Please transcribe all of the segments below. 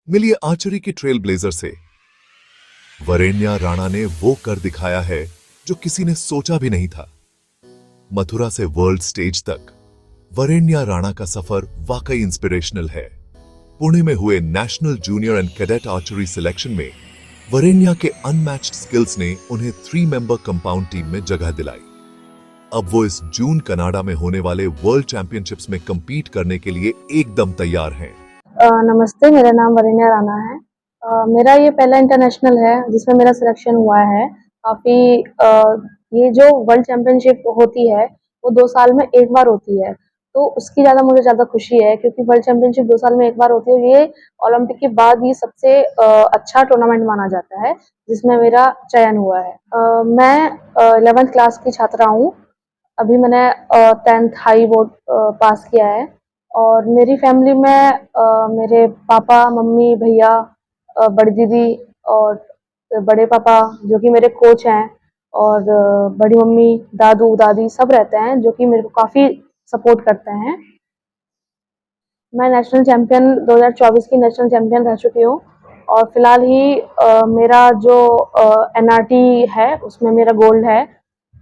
मिलिए आर्चरी की trail blazer से। वरेण्या राणा ने वो कर दिखाया है जो किसी ने सोचा भी नहीं था। मथुरा से वर्ल्ड स्टेज तक वरेण्या राणा का सफर वाकई इंस्पिरेशनल है। पुणे में हुए national junior and cadet archery selection में वरेण्या के अनमैच्ड स्किल्स ने उन्हें 3 मेंबर कंपाउंड टीम में जगह दिलाई। अब वो इस जून कनाडा में होने वाले वर्ल्ड चैंपियनशिप्स में compete करने के लिए एकदम तैयार हैं। नमस्ते, मेरा नाम वरेण्या राणा है। मेरा ये पहला इंटरनेशनल है जिसमें मेरा सिलेक्शन हुआ है। काफ़ी ये जो वर्ल्ड चैंपियनशिप होती है वो 2 साल में एक बार होती है, तो उसकी मुझे ज़्यादा खुशी है क्योंकि वर्ल्ड चैंपियनशिप 2 साल में एक बार होती है और ये ओलंपिक के बाद ये सबसे अच्छा टूर्नामेंट माना जाता है जिसमें मेरा चयन हुआ है। मैं 11th क्लास की छात्रा हूँ। अभी मैंने 10th हाई बोर्ड पास किया है और मेरी फैमिली में मेरे पापा, मम्मी, भैया, बड़ी दीदी और बड़े पापा जो कि मेरे कोच हैं और बड़ी मम्मी, दादू, दादी सब रहते हैं जो कि मेरे को काफ़ी सपोर्ट करते हैं। मैं नेशनल चैंपियन 2024 की नेशनल चैंपियन रह चुकी हूँ और फिलहाल ही मेरा जो एनआरटी है उसमें मेरा गोल्ड है।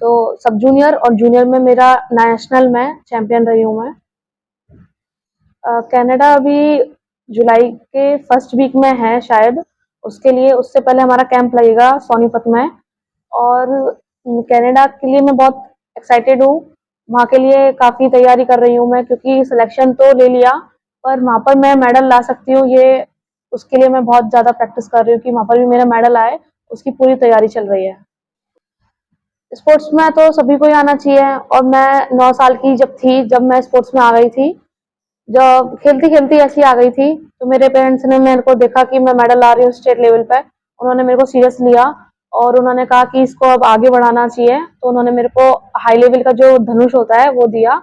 तो सब जूनियर और जूनियर में मेरा नेशनल में चैंपियन रही हूँ मैं। कनाडा अभी जुलाई के फर्स्ट वीक में है शायद, उसके लिए उससे पहले हमारा कैंप लगेगा सोनीपत में और कनाडा के लिए मैं बहुत एक्साइटेड हूँ। वहाँ के लिए काफ़ी तैयारी कर रही हूँ मैं क्योंकि सिलेक्शन तो ले लिया पर वहाँ पर मैं मेडल ला सकती हूँ, ये उसके लिए मैं बहुत ज़्यादा प्रैक्टिस कर रही हूँ कि वहाँ पर भी मेरा मेडल आए, उसकी पूरी तैयारी चल रही है। स्पोर्ट्स में तो सभी को ही आना चाहिए और मैं 9 साल की जब मैं स्पोर्ट्स में आ गई थी, जब खेलती-खेलती ऐसी आ गई थी, तो मेरे पेरेंट्स ने मेरे को देखा कि मैं मेडल ला रही हूँ स्टेट लेवल पे। उन्होंने मेरे को सीरियस लिया और उन्होंने कहा कि इसको अब आगे बढ़ाना चाहिए, तो उन्होंने मेरे को हाई लेवल का जो धनुष होता है वो दिया।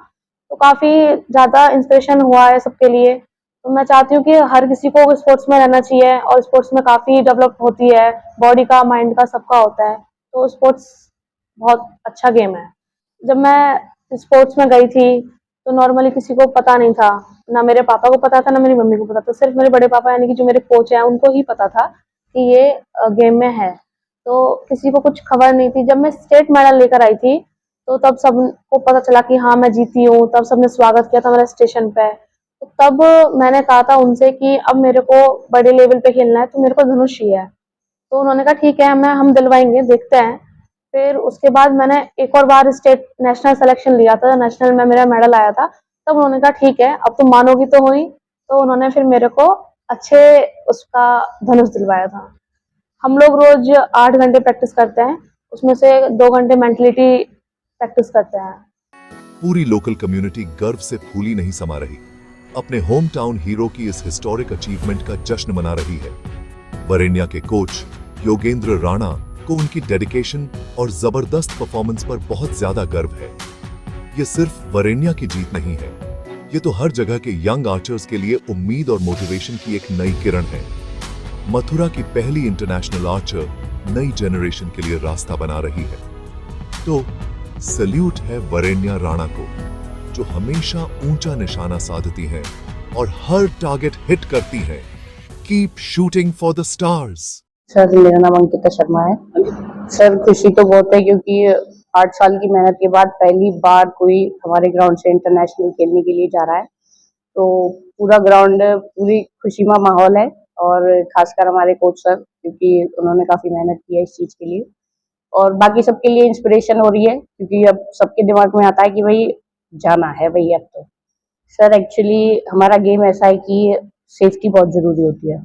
तो काफ़ी ज़्यादा इंस्पिरेशन हुआ है सबके लिए। तो मैं चाहती हूँ कि हर किसी को स्पोर्ट्स में रहना चाहिए और स्पोर्ट्स में काफ़ी डेवलप होती है, बॉडी का, माइंड का, सबका होता है। तो स्पोर्ट्स बहुत अच्छा गेम है। जब मैं स्पोर्ट्स में गई थी तो नॉर्मली किसी को पता नहीं था, ना मेरे पापा को पता था ना मेरी मम्मी को पता था, सिर्फ मेरे बड़े पापा यानी कि जो मेरे कोच हैं उनको ही पता था कि ये गेम में है, तो किसी को कुछ खबर नहीं थी। जब मैं स्टेट मेडल लेकर आई थी तो तब सबको पता चला कि हाँ मैं जीती हूँ, तब सबने स्वागत किया था मेरा स्टेशन पे। तो तब मैंने कहा था उनसे कि अब मेरे को बड़े लेवल पे खेलना है तो मेरे को धनुष चाहिए है। तो उन्होंने कहा ठीक है, हम दिलवाएंगे, देखते हैं। फिर उसके बाद मैंने एक और बार स्टेट नेशनल सिलेक्शन लिया था, नेशनल में मेरा मेडल आया था। तब उन्होंने कहा ठीक है, अब तुम मानोगी तो हुई। तो उन्होंने फिर मेरे को अच्छे उसका धनुष दिलवाया था। हम लोग रोज 8 घंटे प्रैक्टिस करते हैं, उसमें से 2 घंटे मेंटलिटी प्रैक्टिस करते हैं। पूरी लोकल कम्युनिटी गर्व से फूली नहीं समा रही। अपने होम टाउन हीरो की इस हिस्टोरिक अचीवमेंट का जश्न मना रही है। वरेण्या के कोच योगेंद्र राणा को उनकी डेडिकेशन और जबरदस्त परफॉर्मेंस पर बहुत ज्यादा गर्व है। ये सिर्फ वरेण्या की जीत नहीं है, ये तो हर जगह के यंग आर्चर्स के लिए उम्मीद और मोटिवेशन की एक नई किरण है। मथुरा की पहली इंटरनेशनल आर्चर नई जनरेशन के लिए रास्ता बना रही है। तो सल्यूट है वरेण्या राणा को, जो हमेशा ऊंचा निशाना साधती हैं और हर टारगेट हिट करती हैं। Keep shooting for the stars. Sir, मेरा नाम अंकिता शर्मा है। सर, खुशी तो बहुत है क्योंकि 8 साल की मेहनत के बाद पहली बार कोई हमारे ग्राउंड से इंटरनेशनल खेलने के लिए जा रहा है, तो पूरा ग्राउंड पूरी खुशीमा माहौल है और खासकर हमारे कोच सर, क्योंकि उन्होंने काफ़ी मेहनत की है इस चीज़ के लिए और बाकी सबके लिए इंस्पिरेशन हो रही है क्योंकि अब सबके दिमाग में आता है कि भाई जाना है भाई अब तो। सर, एक्चुअली हमारा गेम ऐसा है कि सेफ्टी बहुत ज़रूरी होती है,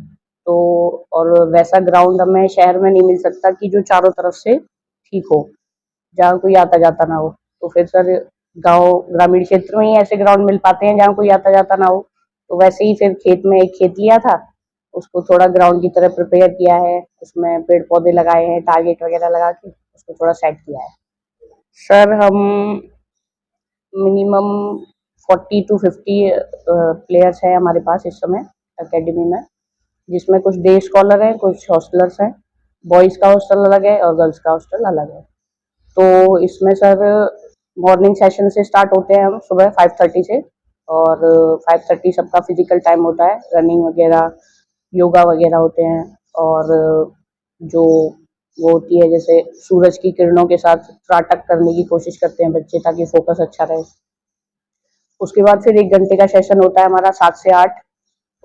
तो और वैसा ग्राउंड हमें शहर में नहीं मिल सकता कि जो चारों तरफ से ठीक हो, जहाँ कोई आता जाता ना हो। तो फिर सर गांव ग्रामीण क्षेत्र में ही ऐसे ग्राउंड मिल पाते हैं जहाँ कोई आता जाता ना हो। तो वैसे ही फिर खेत में एक खेत लिया था, उसको थोड़ा ग्राउंड की तरह प्रिपेयर किया है, उसमें पेड़ पौधे लगाए हैं, टारगेट वगैरह लगा के उसको थोड़ा सेट किया है। सर, हम मिनिमम 40 टू 50 प्लेयर्स हैं हमारे पास इस समय एकेडमी में, जिसमें कुछ डे स्कॉलर हैं, कुछ हॉस्टलर्स हैं। बॉयज़ का हॉस्टल अलग है और गर्ल्स का हॉस्टल अलग है। तो इसमें सर मॉर्निंग सेशन से स्टार्ट होते हैं हम सुबह 5:30 से और 5:30 सबका फिजिकल टाइम होता है, रनिंग वगैरह, योगा वगैरह होते हैं, और जो वो होती है जैसे सूरज की किरणों के साथ त्राटक करने की कोशिश करते हैं बच्चे, ताकि फोकस अच्छा रहे। उसके बाद फिर 1 घंटे का सेशन होता है हमारा 7 से 8,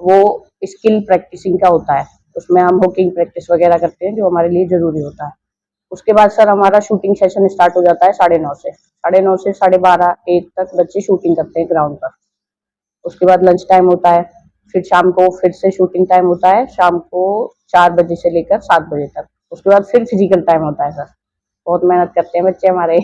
वो स्किल प्रैक्टिसिंग का होता है। उसमें हम हुकिंग प्रैक्टिस वगैरह करते हैं, जो हमारे लिए ज़रूरी होता है। उसके बाद सर हमारा शूटिंग सेशन स्टार्ट हो जाता है 9:30 से। 9:30 से 12:30 1 तक बच्चे शूटिंग करते हैं ग्राउंड पर। उसके बाद लंच टाइम होता है, फिर शाम को फिर से शूटिंग टाइम होता है, शाम को 4 बजे से लेकर 7 बजे तक। उसके बाद फिर फिजिकल टाइम होता है सर। बहुत मेहनत करते हैं बच्चे हमारे।